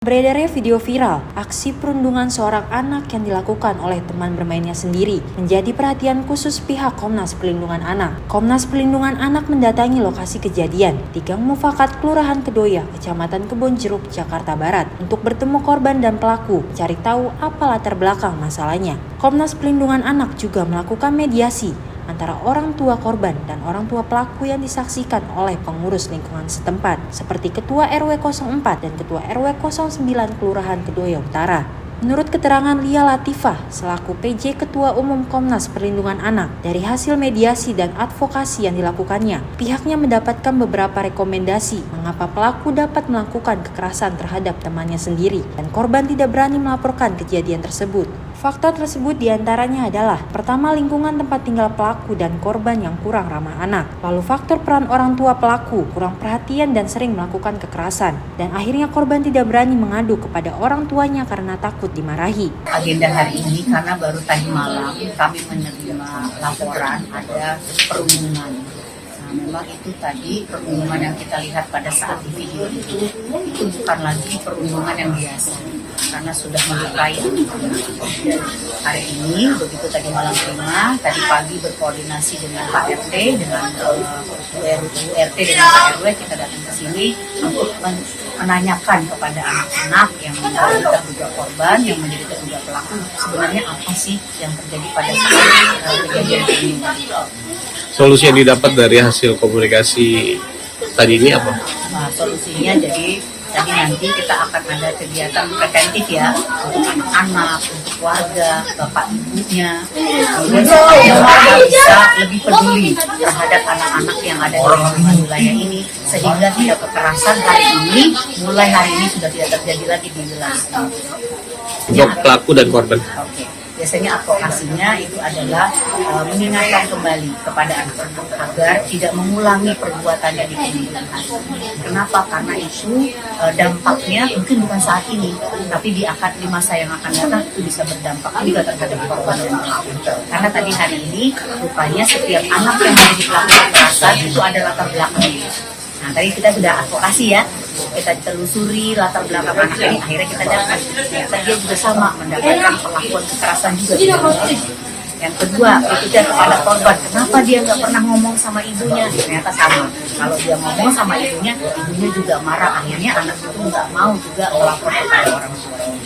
Beredarnya video viral, aksi perundungan seorang anak yang dilakukan oleh teman bermainnya sendiri menjadi perhatian khusus pihak Komnas Perlindungan Anak. Komnas Perlindungan Anak mendatangi lokasi kejadian di Gang Mufakat, Kelurahan Kedoya, Kecamatan Kebonjeruk, Jakarta Barat untuk bertemu korban dan pelaku, mencari tahu apa latar belakang masalahnya. Komnas Perlindungan Anak juga melakukan mediasi antara orang tua korban dan orang tua pelaku yang disaksikan oleh pengurus lingkungan setempat, seperti Ketua RW 04 dan Ketua RW 09 Kelurahan Kedoya Utara. Menurut keterangan Lia Latifah, selaku PJ Ketua Umum Komnas Perlindungan Anak, dari hasil mediasi dan advokasi yang dilakukannya, pihaknya mendapatkan beberapa rekomendasi mengapa pelaku dapat melakukan kekerasan terhadap temannya sendiri dan korban tidak berani melaporkan kejadian tersebut. Faktor tersebut diantaranya adalah: pertama, lingkungan tempat tinggal pelaku dan korban yang kurang ramah anak. Lalu faktor peran orang tua pelaku, kurang perhatian dan sering melakukan kekerasan. Dan akhirnya korban tidak berani mengadu kepada orang tuanya karena takut dimarahi. Agenda hari ini karena baru tadi malam kami menerima laporan ada perundungan. Nah, memang itu tadi perundungan yang kita lihat pada saat di video itu bukan lagi perundungan yang biasa, karena sudah melukai. Hari ini begitu tadi malam terima, tadi pagi berkoordinasi dengan Pak RT, dengan RT dengan Pak RW, kita datang ke sini untuk menanyakan kepada anak-anak yang terduga korban, yang menjadi terduga pelaku, sebenarnya apa sih yang terjadi pada saat kejadian ini. Solusi yang didapat dari hasil komunikasi tadi ini apa? Nah, solusinya jadi tadi nanti kita akan ada kegiatan preventif ya untuk anak-anak, untuk warga, bapak ibunya, kemudian supaya warga bisa lebih peduli terhadap anak-anak yang ada di wilayah ini, sehingga tidak kekerasan hari ini, mulai hari ini sudah tidak terjadi lagi di wilayah ini. Untuk pelaku dan korban. Oke. Biasanya advokasinya itu adalah mengingatkan kembali kepada anak-anak agar tidak mengulangi perbuatannya di kemudian hari. Kenapa? Karena itu dampaknya mungkin bukan saat ini, tapi di masa yang akan datang itu bisa berdampak juga terhadap korban dan pelaku. Karena tadi hari ini rupanya setiap anak yang menjadi pelaku kekerasan itu ada latar belakangnya. Nah, tadi kita sudah advokasi ya, kita telusuri latar belakang anak ini, akhirnya kita dapat ternyata dia juga sama mendapatkan perlakuan kekerasan juga. Yang kedua, berikutnya kepada korban, kenapa dia nggak pernah ngomong sama ibunya? Ternyata sama, kalau dia ngomong sama ibunya juga marah, akhirnya anak itu nggak mau juga melapor kepada orang tuanya.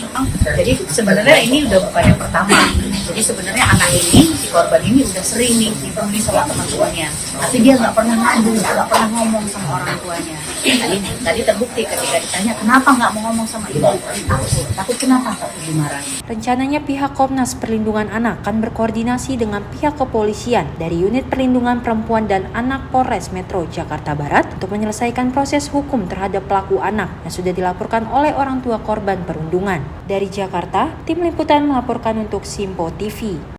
Jadi sebenarnya ini udah bukan yang pertama. Jadi sebenarnya anak ini, si korban ini udah sering nih dibully sama teman-temannya, tapi dia nggak pernah ngadu, nggak pernah ngomong sama orang tuanya. Tadi terbukti ketika ditanya kenapa nggak mau ngomong sama ibu, takut kenapa? Takut dimarahi. Rencananya pihak Komnas Perlindungan Anak akan berkoordinasi dengan pihak kepolisian dari Unit Perlindungan Perempuan dan Anak Polres Metro Jakarta Barat untuk menyelesaikan proses hukum terhadap pelaku anak yang sudah dilaporkan oleh orang tua korban perundungan. Dari Jakarta, tim liputan melaporkan untuk Simpo TV.